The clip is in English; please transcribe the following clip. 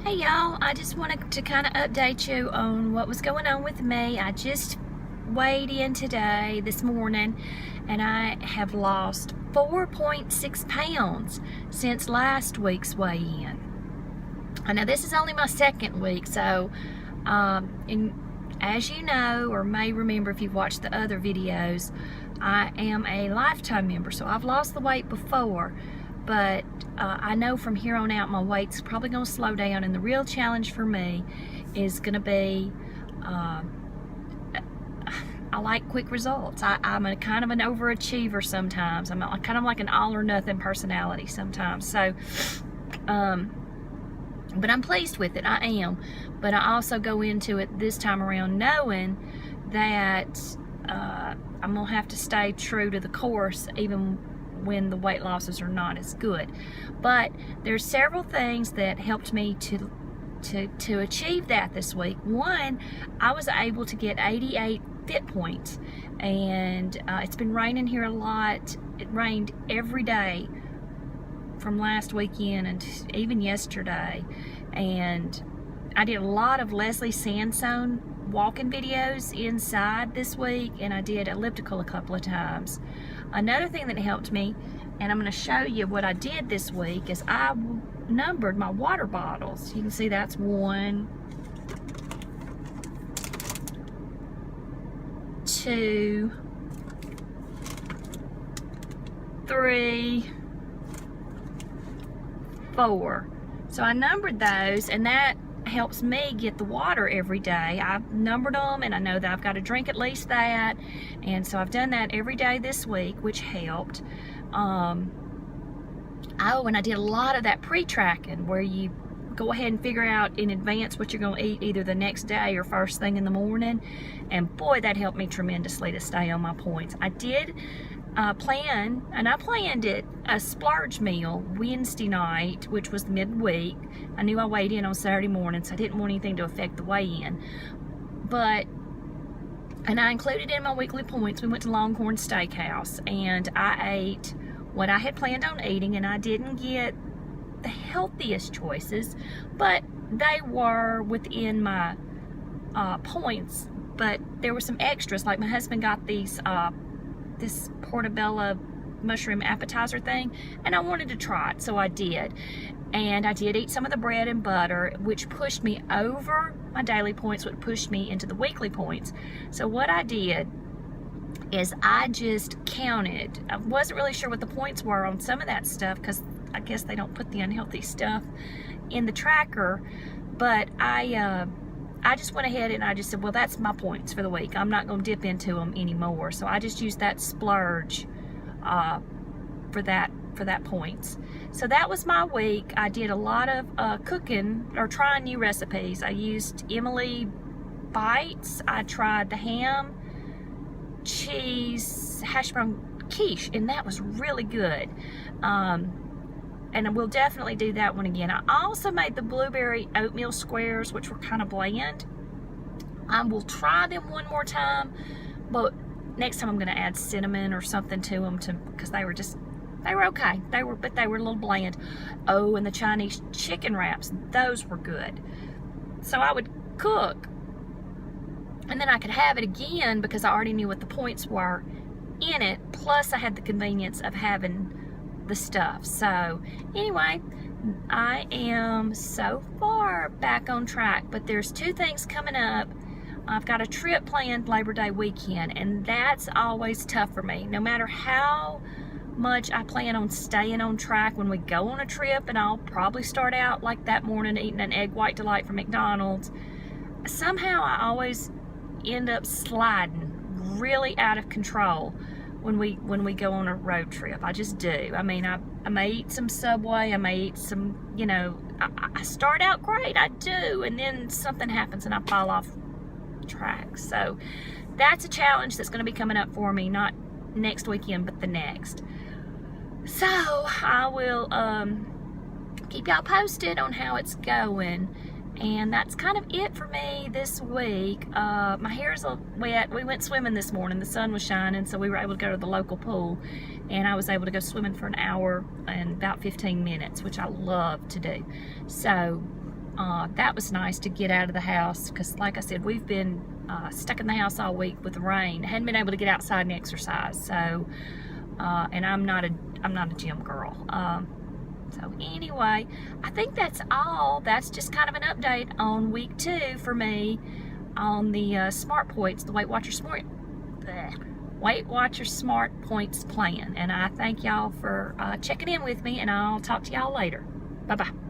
Hey y'all, I just wanted to kind of update you on what was going on with me. I just weighed in today, this morning, and I have lost 4.6 pounds since last week's weigh-in. I know this is only my second week, so as you know, or may remember if you've watched the other videos, I am a lifetime member, so I've lost the weight before. But I know from here on out my weight's probably going to slow down, and the real challenge for me is going to be I like quick results. I'm a kind of an overachiever sometimes. I'm kind of like an all or nothing personality sometimes. So but I'm pleased with it. I am. But I also go into it this time around knowing that I'm going to have to stay true to the course even when the weight losses are not as good. But there's several things that helped me to achieve that this week. One, I was able to get 88 fit points, and it's been raining here a lot. It rained every day from last weekend and even yesterday, and I did a lot of Leslie Sansone walking videos inside this week, and I did elliptical a couple of times. Another thing that helped me, and I'm going to show you what I did this week, is I numbered my water bottles. You can see that's 1, 2, 3, 4. So I numbered those, and that helps me get the water every day. I've numbered them, and I know that I've got to drink at least that, and so I've done that every day this week, which helped. Oh, and I did a lot of that pre-tracking, where you go ahead and figure out in advance what you're going to eat either the next day or first thing in the morning, and boy, that helped me tremendously to stay on my points. I did planned it a splurge meal Wednesday night, which was midweek. I knew I weighed in on Saturday morning, so I didn't want anything to affect the weigh-in. And I included in my weekly points, we went to Longhorn Steakhouse, and I ate what I had planned on eating, and I didn't get the healthiest choices, but they were within my points. But there were some extras, like my husband got these this portobello mushroom appetizer thing, and I wanted to try it, so I did. And I did eat some of the bread and butter, which pushed me over my daily points, which pushed me into the weekly points. So what I did is I just counted. I wasn't really sure what the points were on some of that stuff, because I guess they don't put the unhealthy stuff in the tracker, but I just went ahead and I just said, well, that's my points for the week. I'm not going to dip into them anymore. So I just used that splurge for that points. So that was my week. I did a lot of cooking or trying new recipes. I used Emily Bites. I tried the ham, cheese, hash brown quiche, and that was really good. And we'll definitely do that one again. I also made the blueberry oatmeal squares, which were kind of bland. I will try them one more time, but next time I'm going to add cinnamon or something to them, because they were okay. But they were a little bland. Oh, and the Chinese chicken wraps, those were good. So I would cook, and then I could have it again because I already knew what the points were in it. Plus, I had the convenience of having the stuff. So anyway, I am so far back on track, but there's 2 things coming up. I've got a trip planned Labor Day weekend, and that's always tough for me. No matter how much I plan on staying on track when we go on a trip, and I'll probably start out like that morning eating an egg white delight from McDonald's, somehow I always end up sliding really out of control when we go on a road trip. I just do. I mean, I may eat some Subway, I may eat some, I start out great, I do, and then something happens and I fall off track. So that's a challenge that's going to be coming up for me, not next weekend, but the next. So I will keep y'all posted on how it's going. And that's kind of it for me this week. My hair's wet. We went swimming this morning. The sun was shining, so we were able to go to the local pool. And I was able to go swimming for an hour and about 15 minutes, which I love to do. So that was nice to get out of the house, because like I said, we've been stuck in the house all week with the rain. Hadn't been able to get outside and exercise. So, and I'm not a gym girl. So anyway, I think that's all. That's just kind of an update on week 2 for me on the Smart Points, the Weight Watchers Smart Points plan. And I thank y'all for checking in with me, and I'll talk to y'all later. Bye-bye.